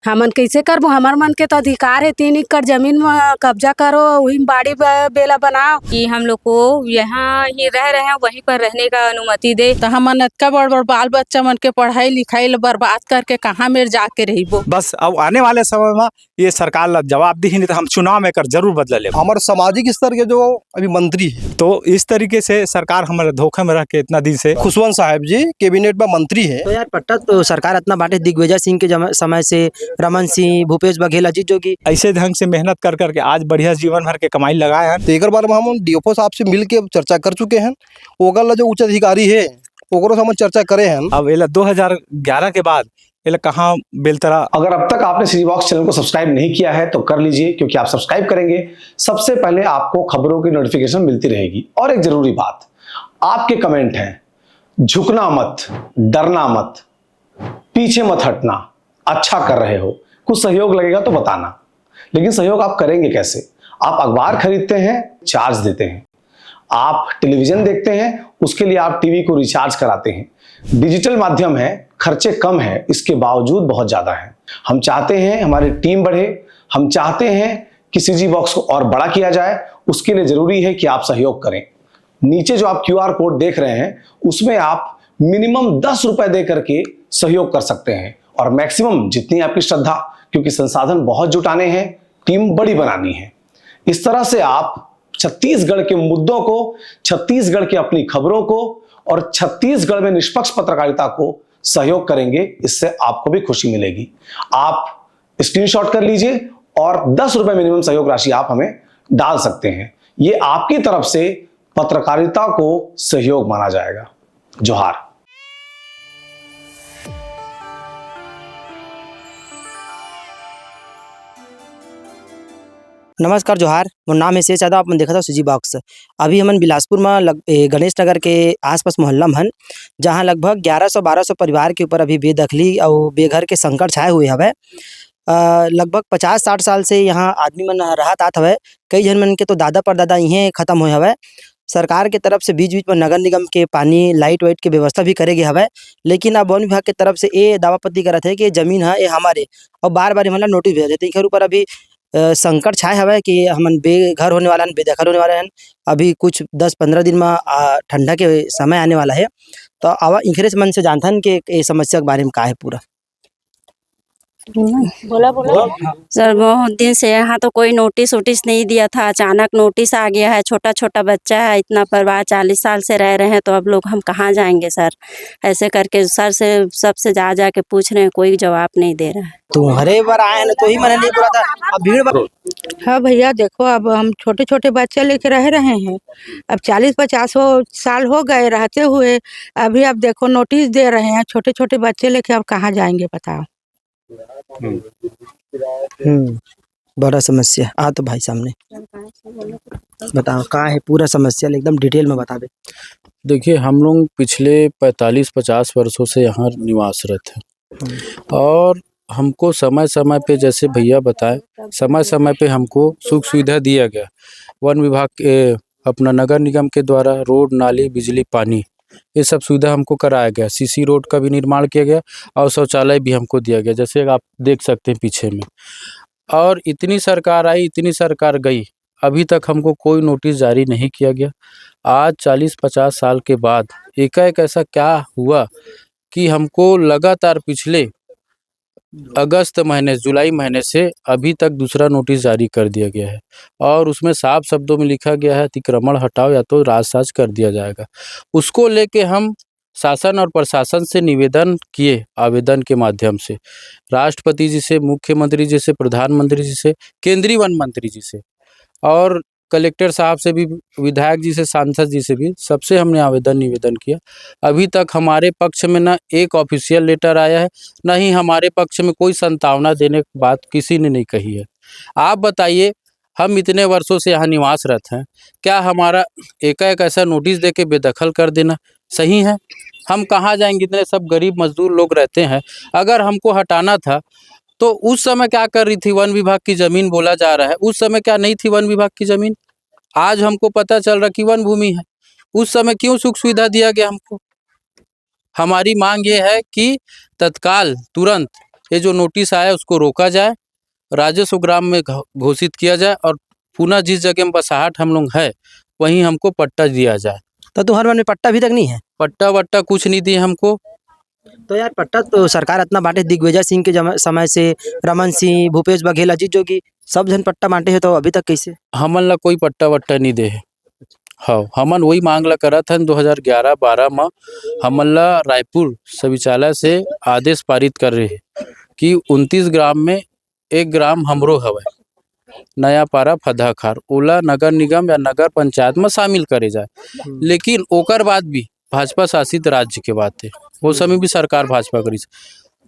हमन कैसे करबो? हमार मन के तो अधिकार है 3 एकड़ जमीन में कब्जा करो, वही में बाड़ी बेला बनाओ कि हम लोग को यहाँ ही रह रहे हैं, वहीं पर रहने का अनुमति दे। तो हमन इतना बड़ बड़ बाल बच्चा मन के पढ़ाई लिखाई बर्बाद करके कहाँ मेर जाके रहिबो। बस अब आने वाले समय में ये सरकार ला जवाब दी, नहीं तो हम चुनाव में कर जरूर बदला ले। हमारे सामाजिक स्तर के जो अभी मंत्री है, तो इस तरीके से सरकार हमारे धोखे में रह के इतना दिन से खुशवंत साहब जी कैबिनेट में मंत्री है। तो यार पट्टा तो सरकार इतना बांटे, दिग्विजय सिंह के समय से रमन सिंह, भूपेश बघेल, अजीत जोगी ऐसे ढंग से मेहनत कर करके आज बढ़िया जीवन भर के कमाई लगाए हैं। तो एक बार में हम डीएफओ साहब से मिल के चर्चा कर चुके हैं। ओकर जो उच्च अधिकारी है ओकरो से हम चर्चा करे हैं। अब 2011 के बाद कहाँ बेलतरा। अगर अब तक आपने सिटी बॉक्स चैनल को सब्सक्राइब नहीं किया है तो कर लीजिए, क्योंकि आप सब्सक्राइब करेंगे सबसे पहले आपको खबरों की नोटिफिकेशन मिलती रहेगी। और एक जरूरी बात, आपके कमेंट हैं, झुकना मत, डरना मत, पीछे मत हटना, अच्छा कर रहे हो, कुछ सहयोग लगेगा तो बताना। लेकिन सहयोग आप करेंगे कैसे? आप अखबार खरीदते हैं, चार्ज देते हैं, आप टेलीविजन देखते हैं, उसके लिए आप टीवी को रिचार्ज कराते हैं। डिजिटल माध्यम है, खर्चे कम है, इसके बावजूद बहुत ज्यादा है। हम चाहते हैं हमारी टीम बढ़े, हम चाहते हैं कि सीजी बॉक्स को और बड़ा किया जाए। उसके लिए जरूरी है कि आप सहयोग करें। नीचे जो आप QR कोड देख रहे हैं उसमें आप मिनिमम 10 रुपए दे करके सहयोग कर सकते हैं, और मैक्सिमम जितनी आपकी श्रद्धा, क्योंकि संसाधन बहुत जुटाने हैं, टीम बड़ी बनानी है। इस तरह से आप छत्तीसगढ़ के मुद्दों को, छत्तीसगढ़ की अपनी खबरों को और छत्तीसगढ़ में निष्पक्ष पत्रकारिता को सहयोग करेंगे। इससे आपको भी खुशी मिलेगी। आप स्क्रीनशॉट कर लीजिए और 10 रुपए मिनिमम सहयोग राशि आप हमें डाल सकते हैं। ये आपकी तरफ से पत्रकारिता को सहयोग माना जाएगा। जोहार। नमस्कार, जोहार। मोर नाम है शेष यादव। अपन देखा था सीजी बॉक्स। अभी हमन बिलासपुर में गणेश नगर के आसपास मोहल्ला में हन, जहाँ लगभग 1100-1200 परिवार के ऊपर अभी बेदखली और बेघर के संकट छाए हुए हवे। लगभग 50-60 साल से यहाँ आदमी मन रहत आत हवे। कई जन मन के तो दादा परदादा इहें खत्म होए हवे। सरकार के तरफ से बीच बीच में नगर निगम के पानी लाइट वाइट के व्यवस्था भी करे गए हवे, लेकिन अब वन विभाग के तरफ से ये दावापत्ति करत है कि जमीन है ये हमारे, और बार बार मतलब नोटिस भेज देते। इनके ऊपर अभी संकट छाए हवे कि हमन बेघर होने वाला, बेदखल होने वाले हैं। अभी कुछ 10-15 दिन में ठंडा के समय आने वाला है। तो आवा इंखरेज मन से जानथन कि ये समस्या के बारे में का है पूरा। बोला सर, बहुत दिन से यहाँ तो कोई नोटिस वोटिस नहीं दिया था, अचानक नोटिस आ गया है। छोटा छोटा बच्चा है, इतना परिवार 40 साल से रह रहे हैं, तो अब लोग हम कहाँ जाएंगे सर? ऐसे करके सर से सबसे जा के पूछ रहे हैं, कोई जवाब नहीं दे रहा है। तुम्हारे बार आए ना तो ही मैंने नहीं बोला था। अब भीड़ हाँ भैया देखो, अब हम छोटे छोटे बच्चे लेके रह रहे हैं। अब 40-50 साल हो गए रहते हुए, अभी अब देखो नोटिस दे रहे हैं। छोटे छोटे बच्चे लेके अब कहाँ जाएंगे बताओ? बड़ा समस्या। तो भाई सामने बताओ का है पूरा समस्या, एकदम डिटेल में बता दे। देखिए, हम लोग पिछले 45-50 वर्षों से यहाँ निवासरत हैं, और हमको समय समय पे, जैसे भैया बताए, समय समय पे हमको सुख सुविधा दिया गया। वन विभाग के, अपना नगर निगम के द्वारा रोड, नाली, बिजली, पानी, ये सब सुविधा हमको कराया गया। सीसी रोड का भी निर्माण किया गया और शौचालय भी हमको दिया गया, जैसे आप देख सकते हैं पीछे में। और इतनी सरकार आई, इतनी सरकार गई, अभी तक हमको कोई नोटिस जारी नहीं किया गया। आज 40-50 साल के बाद एकाएक ऐसा क्या हुआ कि हमको लगातार पिछले अगस्त महीने, जुलाई महीने से अभी तक दूसरा नोटिस जारी कर दिया गया है, और उसमें साफ शब्दों में लिखा गया है अतिक्रमण हटाओ या तो राजसाज कर दिया जाएगा। उसको लेके हम शासन और प्रशासन से निवेदन किए, आवेदन के माध्यम से, राष्ट्रपति जी से, मुख्यमंत्री जी से, प्रधानमंत्री जी से, केंद्रीय वन मंत्री जी से, और कलेक्टर साहब से भी, विधायक जी से, सांसद जी से भी, सबसे हमने निवेदन किया। अभी तक हमारे पक्ष में ना एक ऑफिशियल लेटर आया है, ना ही हमारे पक्ष में कोई संतावना देने की बात किसी ने नहीं कही है। आप बताइए, हम इतने वर्षों से यहाँ निवासरत हैं, क्या हमारा एकाएक ऐसा नोटिस दे के बेदखल कर देना सही है? हम कहाँ जाएंगे? इतने सब गरीब मजदूर लोग रहते हैं। अगर हमको हटाना था तो उस समय क्या कर रही थी वन विभाग की जमीन? बोला जा रहा है उस समय क्या नहीं थी वन विभाग की जमीन? आज हमको पता चल रहा कि वन भूमि है। उस समय क्यों सुख सुविधा दिया गया हमको? हमारी मांग ये है कि तत्काल, तुरंत ये जो नोटिस आया उसको रोका जाए, राजस्व ग्राम में घोषित किया जाए और पुनः जिस जगह में बसाहट हम लोग है वहीं हमको पट्टा दिया जाए। तो तुम्हारे मन में पट्टा अभी तक नहीं है? पट्टा वट्टा कुछ नहीं दिए हमको। तो यार पट्टा तो सरकार इतना बांटे, दिग्विजय सिंह के समय से रमन सिंह, भूपेश बघेल, अजीत जोगी सब जन पट्टा बांटे है, तो अभी तक कैसे? हमन ला कोई पट्टा वट्टा नहीं दे है। हाँ, हमन वही मांग ला करत हन 2011-12 में हमन ला रायपुर शौचालय से आदेश पारित कर रहे हैं कि 29 ग्राम में 1 ग्राम हमरो हवय, नया पारा फदाखार ओला नगर निगम या नगर पंचायत में शामिल करे जाए। लेकिन ओकर बाद भी भाजपा शासित राज्य के बात है, वो समय भी सरकार भाजपा करी,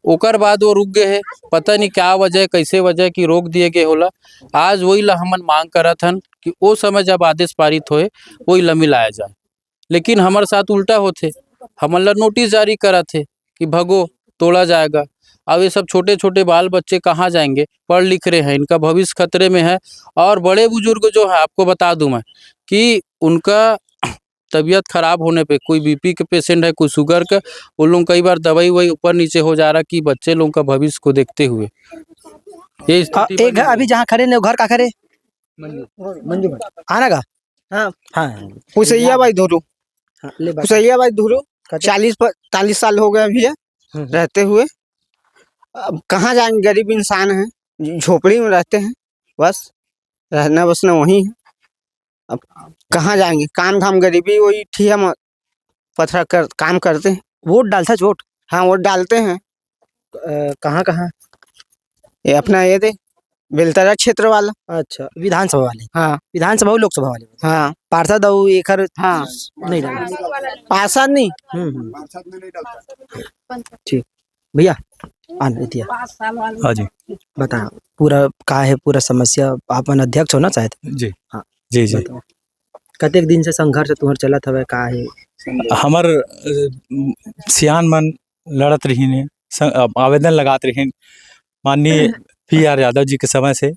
ओकर बाद वो रुक गए है। पता नहीं क्या वजह, कैसे वजह कि रोक दिए गए होला। आज वही ला हमन मांग करत हन कि वो समय जब आदेश पारित होए वही ला मिलाया जाए। लेकिन हमारे साथ उल्टा होते, हमन ला नोटिस जारी करत है कि भगो तोड़ा जाएगा। अब ये सब छोटे छोटे बाल बच्चे कहाँ जाएंगे, पढ़ लिख रहे हैं, इनका भविष्य खतरे में है। और बड़े बुजुर्ग जो है, आपको बता दूं मैं कि उनका तबीयत खराब होने पे, कोई बीपी के पेशेंट है, कोई शुगर का, उन लोग कई बार दवाई वही ऊपर नीचे हो जा रहा कि बच्चे लोगों का भविष्य को देखते हुए ये स्थिति एक अभी जहाँ खड़े ने वो घर का खड़े मंजू आना का। हाँ हाँ, कुसैया भाई धुरू, हाँ, ले बात। कुसैया भाई धुरू 40-45 साल हो गए भैया रहते हुए। अब कहाँ जाएंगे, गरीब इंसान हैं, झोपड़ी में रहते हैं, बस रहना बसना वहीं है। अब कहाँ जाएंगे, काम धाम गरीबी वही ठिया पत्थर कर काम करते हैं। वोट डालता वोट? हाँ वोट डालते हैं। कहाँ कहाँ? ये अपना ये दे बेलतरा क्षेत्र वाला। अच्छा, विधानसभा वाले? हाँ विधानसभा और लोकसभा वाले? हाँ पार्षद और एकर हाँ नहीं डाला? पार्षद नहीं। ठीक भैया, आने दिया। हाँ जी, बता पूरा का है पूरा समस्या, आप अध्यक्ष होना चाहते? जी हाँ जी जी। कतेक दिन से संघर्ष तुम्हार चलत हवे, का है? हमर सियान मन लड़त रही ने, आवेदन लगात रही माननीय PR यादव जी के समय से।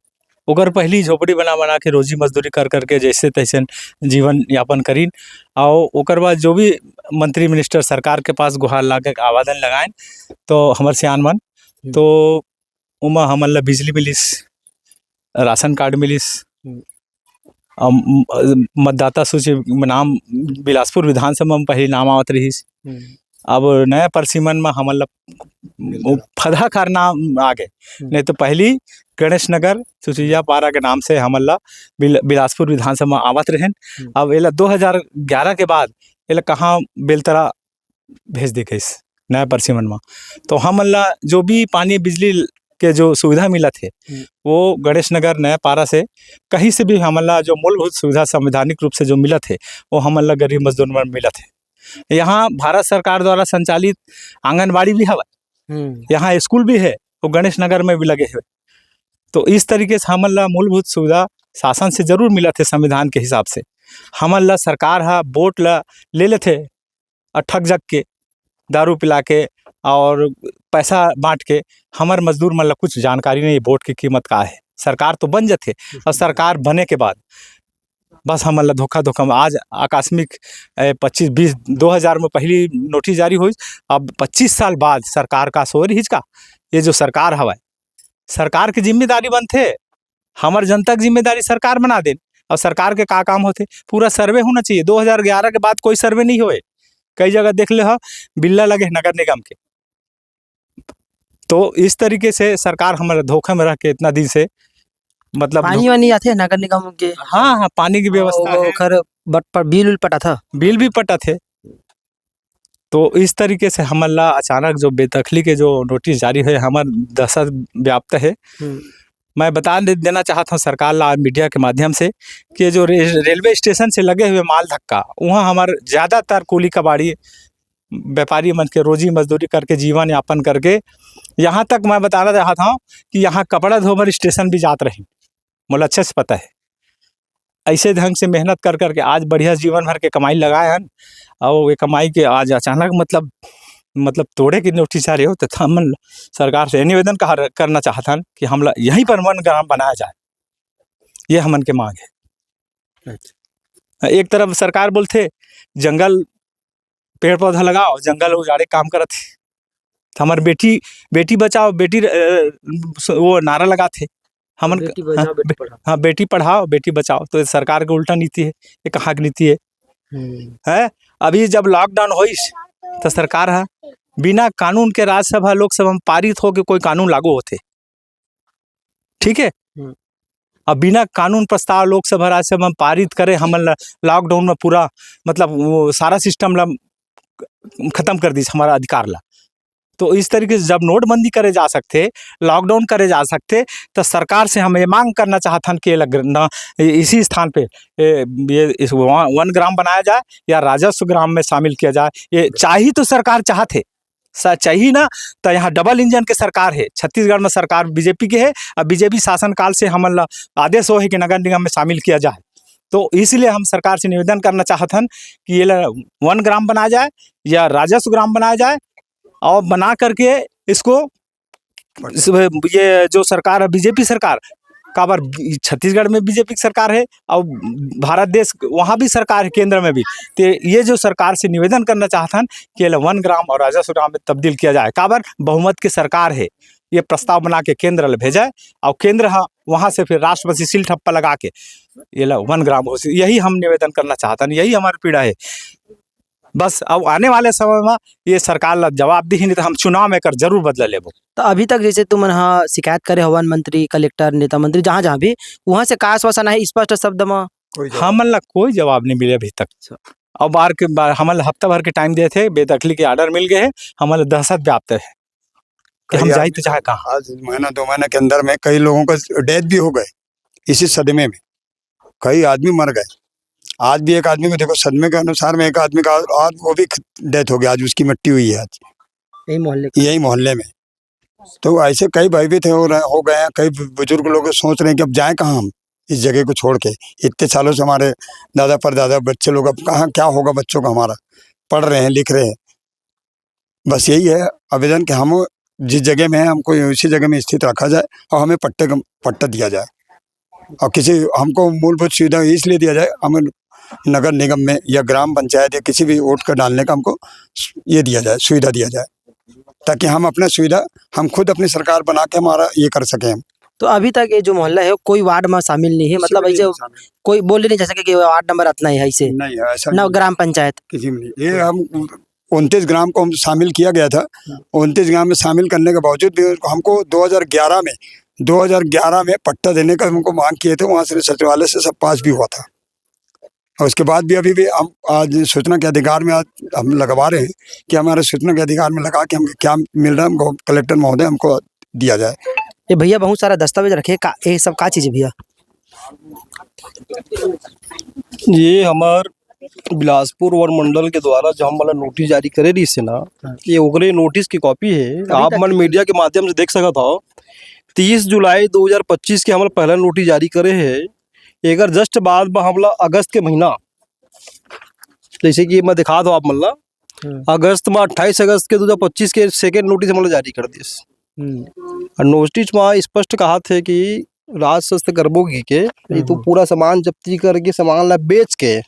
ओकर पहली झोपड़ी बना बना के रोजी मजदूरी कर करके जैसे तैसे जीवन यापन करीन। और ओकर बाद जो भी मंत्री मिनिस्टर सरकार के पास गुहार ला के आवेदन लगाएं तो हमर सियान मन, तो उमा हमन ला बिजली मिलिस, राशन कार्ड मिलिस, मतदाता सूची में नाम बिलासपुर विधानसभा में पहले नाम आवत रहीस। अब नया परसिमन में हमन ला फदाखार नाम आ गए, नहीं तो पहली गणेश नगर सुचिया पारा के नाम से हमन ला बिलासपुर विधानसभा में आवत रहें। अब एला 2011 के बाद एला कहाँ बेलतरा भेज दी गई नया परसिमन में। तो हमन ला जो भी पानी बिजली के जो सुविधा मिला थे वो गणेश नगर नया पारा से कहीं से भी हमन ला जो मूलभूत सुविधा संवैधानिक रूप से जो मिला थे वो हमन ला गरीब मजदूर में मिला थे। यहाँ भारत सरकार द्वारा संचालित आंगनबाड़ी भी है, यहाँ स्कूल भी है, वो गणेश नगर में भी लगे हुए। तो इस तरीके से हमन ला मूलभूत सुविधा शासन से जरूर मिला थे संविधान के हिसाब से। हमन ला सरकार हा वोट ला ले लेते और ठग जग के दारू पिला के और पैसा बांट के, हमार मजदूर मन ला कुछ जानकारी नहीं वोट की कीमत का है। सरकार तो बन जाते और सरकार बने के बाद बस हमन ला धोखा धोखा में आज आकस्मिक 2000 में पहली नोटिस जारी हुई। अब 25 साल बाद सरकार का सोर हिचका, ये जो सरकार हवाए सरकार की जिम्मेदारी बनते, हमार जनता की जिम्मेदारी सरकार बना दे। और सरकार के का काम होते, पूरा सर्वे होना चाहिए। 2011 के बाद कोई सर्वे नहीं हुए, कई जगह देख ले हो बिल्ला लगे नगर निगम के। तो इस तरीके से सरकार हमारे धोखे में रह के इतना दिन से मतलब पानी वानी आते नगर निगम के? हाँ हाँ, पानी की व्यवस्था है, खर बट पर बिल पटा था, बिल भी पटा थे। तो इस तरीके से हमन ला अचानक जो बेदखली के जो नोटिस जारी है हमार दहशत व्याप्त है। मैं बता देना चाहता हूँ सरकार ला मीडिया के माध्यम से कि जो रेलवे स्टेशन से लगे हुए माल धक्का, वहाँ हमार ज़्यादातर कुली कबाड़ी व्यापारी मन के रोजी मजदूरी करके जीवन यापन करके, यहाँ तक मैं बताना चाहता हूँ कि यहाँ कपड़ा धोबर स्टेशन भी जात रही, मुझे अच्छे से पता है। ऐसे ढंग से मेहनत कर करके आज बढ़िया जीवन भर के कमाई लगाए हैं और ये कमाई के आज अचानक मतलब तोड़े की नोटिस आ रही हो। तो हम सरकार से निवेदन करना चाहता हूँ कि हम यहीं पर वन ग्राम बनाया जाए, ये हमन के मांग है। एक तरफ सरकार बोलते जंगल पेड़ पौधा लगाओ, जंगल उजाड़े काम करत है, तो हमारे बेटी बेटी बचाओ बेटी वो नारा लगाते हमन बेटी बचाओ बेटी पढ़ाओ। हाँ बेटी पढ़ाओ बेटी बचाओ, तो ये सरकार की उल्टा नीति है, ये कहाँ की नीति है। अभी जब लॉकडाउन होइस तो सरकार है बिना कानून के राज्यसभा लोकसभा में पारित हो के कोई कानून लागू होते, ठीक है। अब बिना कानून प्रस्ताव लोकसभा राज्यसभा में पारित करे हम लॉकडाउन में पूरा मतलब वो सारा सिस्टम ला खत्म कर दी हमारा अधिकार ला। तो इस तरीके से जब नोटबंदी करे जा सकते, लॉकडाउन करे जा सकते, तो सरकार से हम ये मांग करना चाहते कि इसी स्थान पे ये इस वन ग्राम बनाया जाए या राजस्व ग्राम में शामिल किया जाए। ये चाहिए तो सरकार चाहते चाहिए ना, तो यहाँ डबल इंजन के सरकार है। छत्तीसगढ़ में सरकार बीजेपी के है, अब बीजेपी शासनकाल से हम आदेश हो है कि नगर निगम में शामिल किया जाए। तो इसलिए हम सरकार से निवेदन करना चाहते हैं कि ये वन ग्राम बनाया जाए या राजस्व ग्राम बनाया जाए, और बना करके इसको ये जो सरकार है बीजेपी सरकार का बार छत्तीसगढ़ में बीजेपी की सरकार है और भारत देश वहाँ भी सरकार है केंद्र में भी, तो ये जो सरकार से निवेदन करना चाहते हैं कि वन ग्राम और राजस्व ग्राम में तब्दील किया जाए। काबर बहुमत की सरकार है, ये प्रस्ताव बना के केंद्र में भेजा और केंद्र वहाँ से फिर राष्ट्रपति सील ठप्पा लगा के ये वन ग्राम हो। यही हम निवेदन करना चाहते हैं, यही हमारी पीड़ा है बस। अब आने वाले समय में ये सरकार जवाब दी नहीं तो हम चुनाव में कर जरूर बदला लेबो। तो अभी तक जैसे तुम हाँ शिकायत करे वन मंत्री कलेक्टर नेता मंत्री जहाँ जहाँ भी वहाँ से का आश्वासन है स्पष्ट शब्द में? हमन कोई जवाब नहीं मिले अभी तक। और बार के बार हमन हफ्ता भर के टाइम दिए थे, बेदखली के आर्डर मिल गए हैं, हमन दहशत व्याप्त है कि हम जाए तो चाहे कहाँ। आज महीना 2 महीने के अंदर में कई लोगों का डेथ भी हो गए इसी सदमे में, कई आदमी मर गए। आज भी एक आदमी को देखो सदमे के अनुसार में एक आदमी का आज वो भी डेथ हो गया, आज उसकी मिट्टी हुई है आज यही मोहल्ले में। तो ऐसे कई भयभीत हो गए हैं, कई बुजुर्ग लोग सोच रहे हैं कि अब जाएं कहाँ हम इस जगह को छोड़ के। इतने सालों से हमारे दादा परदादा बच्चे लोग, अब कहाँ क्या होगा बच्चों का, हमारा पढ़ रहे हैं लिख रहे हैं। बस यही है आवेदन कि हम जिस जगह में है हमको उसी जगह में स्थित रखा जाए और हमें पट्टा दिया जाए, और किसी हमको मूलभूत सुविधा इसलिए दिया जाए, हमें नगर निगम में या ग्राम पंचायत या किसी भी वोट का डालने का हमको ये दिया जाए, सुविधा दिया जाए, ताकि हम अपना सुविधा हम खुद अपनी सरकार बना के हमारा ये कर सकें हम। तो अभी तक ये जो मोहल्ला है कोई वार्ड में शामिल नहीं है, मतलब ऐसे कोई बोल नहीं जा सके कि वार्ड नंबर इतना ही है, ऐसे नहीं है ऐसा न ग्राम पंचायत किसी में नहीं। ये हम 29 ग्राम को हम शामिल किया गया था, 29 ग्राम में शामिल करने के बावजूद भी हमको 2011 में पट्टा देने का हमको मांग किए थे, वहाँ से सचिवालय से सब पास भी हुआ था। और उसके बाद भी अभी भी हम आज सूचना के अधिकार में आज हम लगवा रहे हैं कि हमारे सूचना के अधिकार में लगा के हम क्या मिल रहा है हमको कलेक्टर महोदय हमको दिया जाए। ये भैया बहुत सारा दस्तावेज रखे ये सब का चीज़ है भैया? ये हमार बिलासपुर वन मंडल के द्वारा जो हम वाला नोटिस जारी करे रही से ना, ये ओकरे नोटिस की कॉपी है। आप मन मीडिया के माध्यम से देख सकत हो 30 जुलाई 2025 के हमारा पहला नोटिस जारी करे है। एकर जस्ट बाद में हमला अगस्त के महीना, जैसे कि मैं दिखा दो आप मल्ला अगस्त में 28 अगस्त के 2025 के सेकेंड नोटिस हमला जारी कर दिए। नोटिस में स्पष्ट कहा थे कि राजस्व गर्भोगी के ये तो पूरा सामान जब्ती करके सामान ला बेच के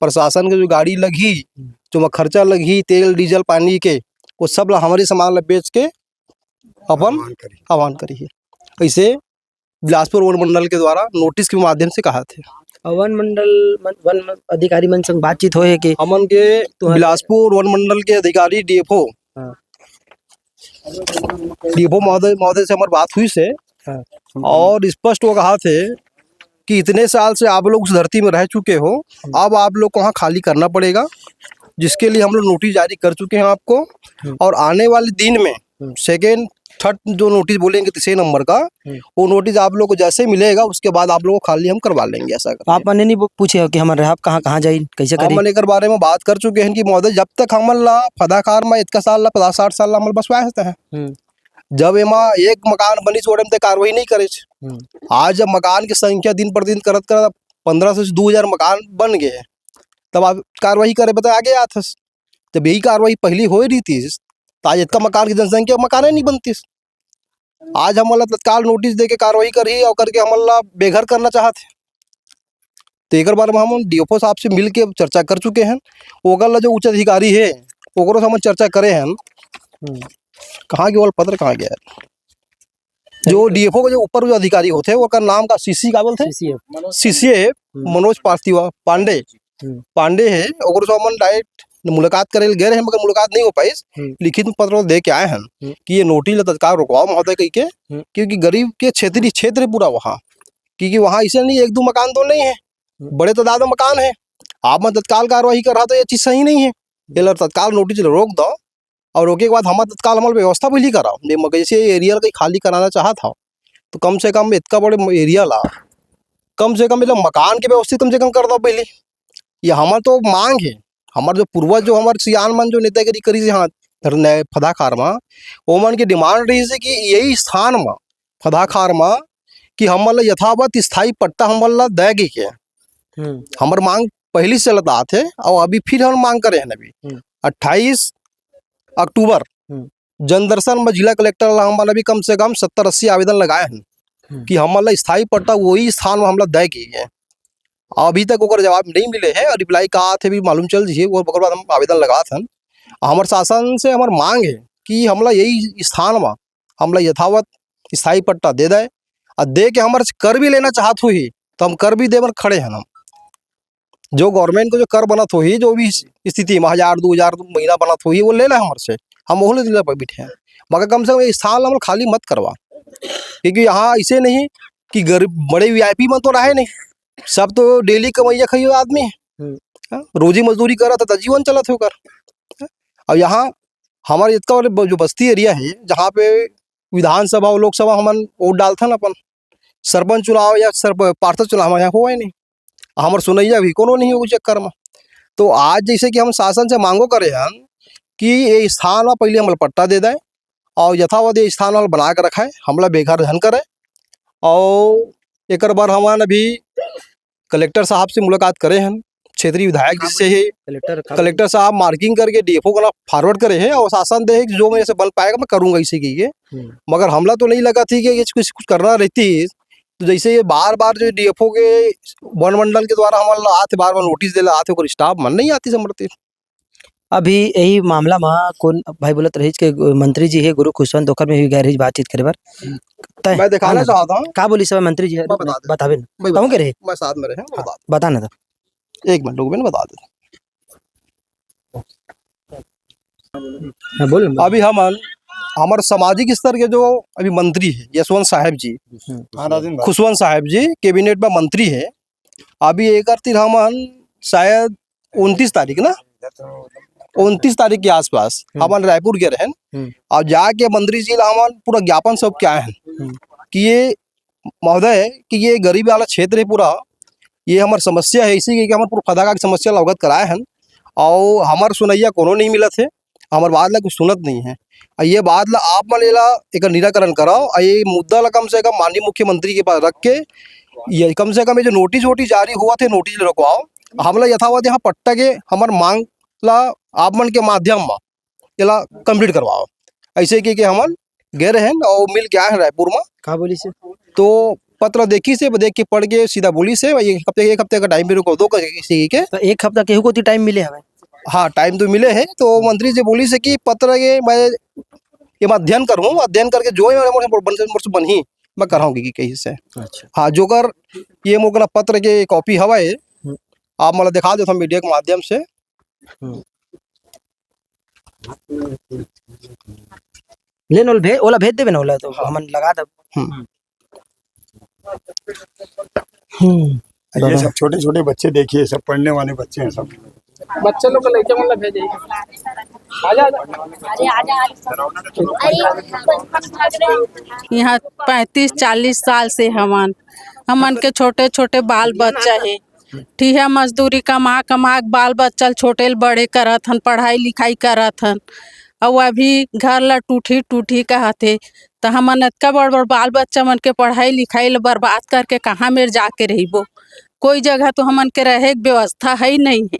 प्रशासन के जो गाड़ी लगी, जो खर्चा लगी तेल डीजल पानी के, वो सब ला हमारे सामान ला बेच के अपन आह्वान करी है। ऐसे बिलासपुर वन मंडल के द्वारा नोटिस के माध्यम से कहा थे। वन अधिकारी मन संग बातचीत होए कि हमन के बिलासपुर वन मंडल के अधिकारी डीएफओ महोदय से हमारी बात हुई से, और स्पष्ट वो कहा थे कि इतने साल से आप लोग उस धरती में रह चुके हो, अब आप लोग को वहाँ खाली करना पड़ेगा, जिसके लिए हम लोग नोटिस जारी कर चुके हैं आपको। और आने वाले दिन में सेकेंड थर्ड जो नोटिस बोलेंगे 3 नंबर का, वो नोटिस आप लोग को जैसे मिलेगा उसके बाद आप लोग को खाली हम करवा लेंगे। ऐसा आप मैंने नहीं पूछे हो कि हमारे आप कहाँ जाए कैसे करें? हम एकर बारे में बात कर चुके हैं कि महोदय जब तक हमन ला फदाकार में इतना साल ला 50-60 साल ला हमन बसवाए होते हैं, जब एमा एक मकान बनी छोड़े में कार्रवाई नहीं करे। आज जब मकान की संख्या दिन पर दिन करत 1500 से 2000 मकान बन गए, तब आप कार्रवाई करे बता आगे आते। जब यही कार्रवाई पहली हो रही थी तो आज इतना मकान की जनसंख्या मकान नहीं बनती। आज हम तत्काल नोटिस दे के कार्रवाई करी और करके हम बेघर करना चाहते। तो एक बार में हम डीएफओ साहब से मिल के चर्चा कर चुके हैं। ओकर जो उच्च अधिकारी है ओकरो से हम चर्चा करे हैं कहाँ गया वाला पत्र कहाँ गया है? जो डीएफओ का जो ऊपर जो अधिकारी होते हैं वो का नाम का सीसी का बोलते हैं, सीसीए मनोज पार्थिवा पांडे है। और जो हम डायरेक्ट मुलाकात करे गए हैं मगर मुलाकात नहीं हो पाई। लिखित पत्र दे के आए हैं कि ये नोटिस तत्काल रुकवाओ महोदय कही के, क्योंकि गरीब के क्षेत्र है पूरा वहाँ, क्योंकि वहाँ ऐसे नहीं 1-2 मकान तो नहीं है, बड़े तादाद में मकान है। आप में तत्काल कार्रवाई कर रहा तो ये चीज सही नहीं है। ये तत्काल नोटिस रोक दो और रोके के बाद हमारा तत्काल हमारे व्यवस्था भी कराओ। जैसे एरिया कहीं खाली कराना चाहा था तो कम से कम इतना बड़े एरिया ला, कम से कम मतलब मकान के व्यवस्थित कम से कम कर दो पहले। ये हमार तो मांग है, हमारे जो पूर्वज जो हमारे सियान मन जो नेतागिरी करी से यहाँ फदाखार में, वो मन की डिमांड रही है कि यही स्थान में फदाखार में कि हमला यथावत स्थायी पट्टा हमला देगी के। हमार मांग पहली से चलता थे और अभी फिर हम मांग करे हैं। अभी 28 अक्टूबर जनदर्शन में जिला कलेक्टर हमारा भी कम से कम 70-80 आवेदन लगाए हैं कि हमला स्थायी पट्टा वही स्थान में हमला देगी है। अभी तक वो जवाब नहीं मिले है और रिप्लाई कहा थे भी मालूम चल जी वो बाद हम आवेदन लगा था। हमारे शासन से हमार मांग है कि हमला यही स्थान में हमला यथावत स्थायी पट्टा दे दे और दे के हमारे कर भी लेना चाहत हुई तो हम कर भी दे खड़े हैं। हम जो गवर्नमेंट को जो कर बनत हुई जो भी स्थिति में 1000-2000 महीना बनत हुई वो ले ले हमारे से, हम वो ले पर बैठे हैं। मगर कम से कम स्थान हम खाली मत करवा, क्योंकि यहाँ ऐसे नहीं कि गरीब बड़े VIP में तो रहे नहीं, सब तो डेली कमैया खाइयो आदमी है, रोजी मजदूरी करा था जीवन चलत होकर। अब यहाँ हमारे इतना जो बस्ती एरिया है जहाँ पे विधानसभा और लोकसभा हम वोट डालते अपन, सरपंच चुनाव या पार्षद चुनाव यहाँ हुआ ही नहीं, हमारे सुनैया भी कोनो नहीं हो चक्कर में। तो आज जैसे कि हम शासन से मांगो करे हैं कि ये स्थान में पहले हमला पट्टा दे दें और यथावत ये स्थान वाला बना कर रखाए, हमला बेघर धन करे। और एक बार हमारे अभी कलेक्टर साहब से मुलाकात करे हैं, क्षेत्रीय विधायक जिससे ही कलेक्टर साहब मार्किंग करके DFO को फॉरवर्ड करे हैं और शासन दे जो मेरे से बन पाएगा मैं करूंगा इसी की। मगर हमला तो नहीं लगा थी कि ये कुछ करना रहती। तो जैसे ये बार जो DFO के वन मंडल के द्वारा हमारा आते बार नोटिस दे आते स्टाफ मन नहीं आती समझती। अभी यही मामला में कौन भाई बोलत रही के मंत्री जी है गुरु खुशवंत दोखर में भी गए रही बातचीत करे बार मैं दिखाना चाहता हूँ का बोली सब मंत्री जी बतावे ना कहूँ के रहे मैं साथ में रहे बता ना तो 1 मिनट रुक बता दे। बोल अभी हम हमारे सामाजिक स्तर के जो अभी मंत्री है यशवंत साहब जी, खुशवंत साहब जी कैबिनेट में मंत्री है। अभी एक हम शायद 29 तारीख ना 29 तारीख के आसपास हम रायपुर के रहे और जाके मंत्री जी हम पूरा ज्ञापन सब क्या है कि ये महोदय कि ये गरीबी वाला क्षेत्र है पूरा, ये हमारी समस्या है, इसी के हमारे पूरा फदाका की समस्या अवगत कराए हैं और हमारे सुनैया कोनो नहीं मिला थे, हमारे बात ला कुछ सुनत नहीं है। ये बात ला आप मलेला एक निराकरण कराओ और ये मुद्दा ला कम से कम माननीय मुख्यमंत्री के पास रख के ये कम से कम ये जो नोटिस जारी हुआ थे नोटिस रुकवाओ, हमला यथावत यहाँ पट्टा के हमारे मांग ला आप मन के माध्यम में ये कंप्लीट करवाओ। ऐसे कि हम गए रहे और मिल के आए हैं रायपुर में। का बोली से तो पत्र देखी से देख के पढ़ के सीधा बोली से एक हफ्ते का टाइम मेरे को दो किसी के। तो एक हफ्ता केहू को टाइम मिले हमें? हाँ टाइम तो मिले हैं। तो मंत्री जी बोली से कि पत्र के मैं अध्ययन करूँ, अध्ययन करके जो बनी मैं कराऊंगी कहीं से। अच्छा। हाँ जो कर ये मोकना पत्र के कॉपी हवा है आप मतलब दिखा दो मीडिया के माध्यम से। लेन ओला भेज देवे ना ओला तो हम लगा दब। ये सब छोटे छोटे बच्चे देखिए, सब पढ़ने वाले बच्चे हैं, सब बच्चे लोग को लेके मतलब भेजे यहाँ 35-40 साल से हमन के छोटे छोटे बाल बच्चा है, ठीक है, मजदूरी कमा कमा बाल बच्चा छोटे बड़े करत हन, पढ़ाई लिखाई करत हन और अभी घर ला टूटी कहते तो हमन इतना बड़ बाल बच्चा मन के पढ़ाई लिखाई ला बर्बाद करके कहाँ मेर जाके रहिबो। कोई जगह तो हमन के रहे के व्यवस्था है ही नहीं है।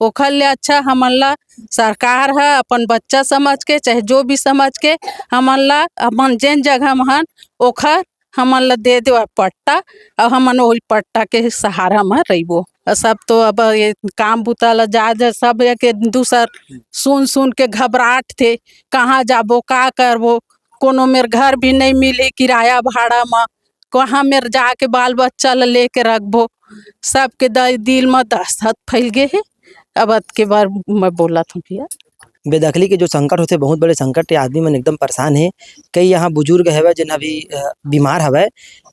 ओखर ले अच्छा हमन ला सरकार है अपन बच्चा समझ के चाहे जो भी समझ के हमन ला अपन जेन जगह महन ओखर हमन ला दे दो पट्टा और हमन वही पट्टा के सहारा में रहिबो। सब तो अब ये काम बुता ला जा सब के दूसर सुन के घबराहट थे, कहाँ जाबो का करबो, कोनो मेर घर भी नहीं मिले किराया भाड़ा में, कहाँ मेर जाके बाल बच्चा ला लेके रखबो। सबके दिल में दहशत फैल गए है। अब के बार मैं बोला था भैया बेदखली के जो संकट होते बहुत बड़े संकट, आदमी मन एकदम परेशान है। कई यहाँ बुजुर्ग हवे जिन अभी बीमार हवे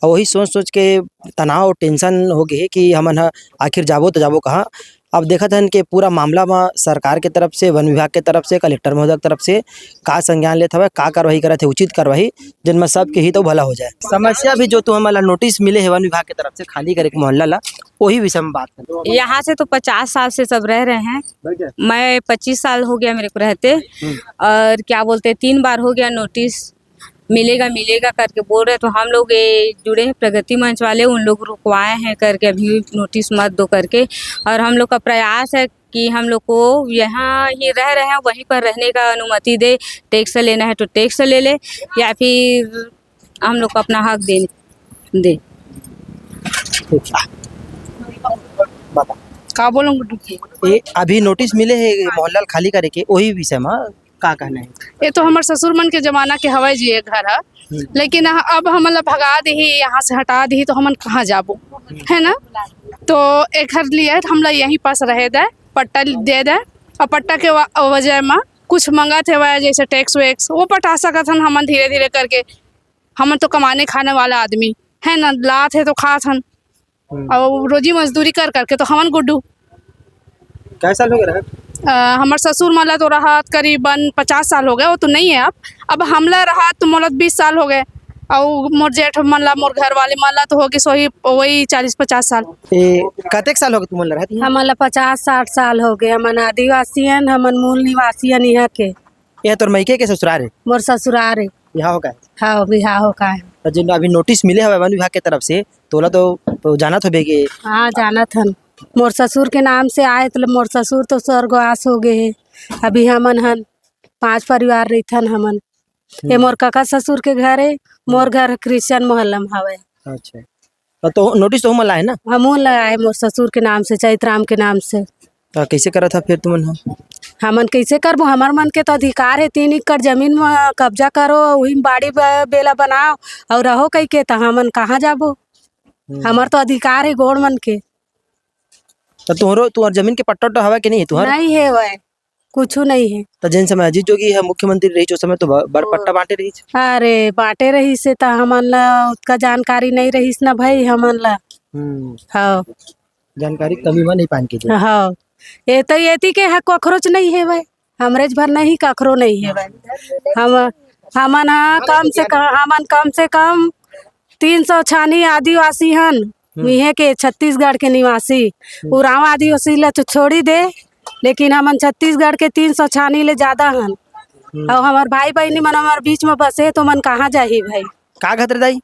और वही सोच के तनाव टेंशन हो गए कि हमन ह आखिर जाबो तो जाबो कहाँ। अब देखत हन कि पूरा मामला में सरकार के तरफ से, वन विभाग के तरफ से, कलेक्टर महोदय के तरफ से का संज्ञान लेत हवे, का कार्रवाई करत है, उचित कार्रवाई जिनमें सबके ही तो भला हो जाए। समस्या भी जो तुम हमला नोटिस मिले है वन विभाग के तरफ से खाली करे के मोहल्ला ला, वही विषय में बात करें। यहाँ से तो 50 साल से सब रह रहे हैं। मैं 25 साल हो गया मेरे को रहते, और क्या बोलते 3 बार हो गया नोटिस मिलेगा करके बोल रहे। तो हम लोग ये जुड़े हैं प्रगति मंच वाले, उन लोग रुकवाए हैं करके अभी नोटिस मत दो करके। और हम लोग का प्रयास है कि हम लोग को यहाँ ही रह रहे हैं वहीं पर रहने का अनुमति दे। टैक्स लेना है तो टैक्स ले ले, या फिर हम लोग को अपना हक दे। का बोलूँगी ये अभी नोटिस मिले है मोहल्ला खाली करे के, वही विषय में का कहना है? ये तो हमारे ससुर मन के जमाना के हवाई जी घर है, लेकिन अब हमला भगा दी, यहाँ से हटा दी तो हमन कहाँ जाबो, है ना। तो एक घर लिए हमला यहीं पास रहे दे, पट्टा दे दे, और पट्टा के वजह में कुछ मंगा थे वह जैसे टैक्स वैक्स वो पटा सकत हन हमन धीरे धीरे करके। हमन तो कमाने खाने वाला आदमी है ना, लात है तो खात हन और रोजी मजदूरी कर करके तो हमन गुड्डू। कैसा लोग रहे? हमारे ससुर मला तो रहा करीबन 50 साल हो गए, वो तो नहीं है अब हमला रहा तो मोला 20 साल हो गए, और मोर जेठ मनला मोर घर वाले मला तो होगी सोही वही 40-50 साल। कतेक साल हो गए तुमन रहती? हमला 50-60 साल हो गए। हमन आदिवासी हन, हमन मूल निवासी हन यहाँ के। यह तोर मैके के ससुराल है? मोर ससुराल है। यहाँ हो का? हाँ बिहार हो का है। तो जिन अभी नोटिस मिले हवे वन विभाग के तरफ से, तोला तो जाना तो बेगे। हाँ जाना थन, मोर ससुर के नाम से आए तो मोर ससुर तो स्वर्गवास हो गए है। अभी हमन हन 5 परिवार रहीथन हमन। ये मोर काका ससुर के घर है, मोर घर क्रिश्चियन मोहल्ला में हवे। अच्छा, तो नोटिस तो हम लाए ना? हम लगाए मोर ससुर के नाम से, चैतराम के नाम से। तो कैसे करा था फिर तुमन? हमन कैसे करबो, हमार मन के तो अधिकार है 3 एकड़ जमीन में कब्जा करो, वही बाड़ी बेला बनाओ और रहो कई के, तो हमन कहाँ जाबो। हमार तो अधिकार है गोड़ मन के। तो तुम्हार जमीन के पट्टा हवा के नहीं है तुम्हार? नहीं है वह, कुछ नहीं है। तो जिन समय अजीत जोगी है मुख्यमंत्री रही उस समय तो बड़ पट्टा बांटे रही। अरे बांटे रही से तो हमन ला उसका जानकारी नहीं रही ना भाई हमन ला। हाँ जानकारी कमी में नहीं पान के। हाँ ये तो ये के है कखरोच नहीं है भाई, हमरेज भर नहीं कखरो नहीं है भाई। हमन कम से कम 300 छानी आदिवासी हन इहे के, छत्तीसगढ़ के निवासी। उराव आदिवासी ला तो छोड़ी दे, लेकिन हमन छत्तीसगढ़ के 300 छानी ले ज्यादा हन। और हमार भाई बहनी मन हमारे बीच में बसे तो मन कहाँ जाही भाई। का खतरे दाई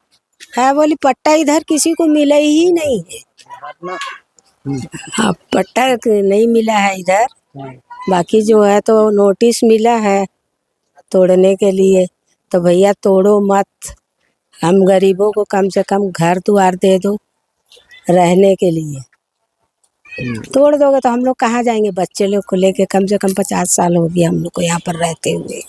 है बोली पट्टा इधर किसी को मिला ही नहीं है। हाँ पट्टा नहीं मिला है इधर, बाकी जो है तो नोटिस मिला है तोड़ने के लिए। तो भैया तोड़ो मत, हम गरीबों को कम से कम घर द्वार दे दो रहने के लिए। तोड़ दोगे तो हम लोग कहाँ जाएंगे, बच्चे लोग को लेके। कम से कम 50 साल हो गया हम लोग को यहाँ पर रहते हुए।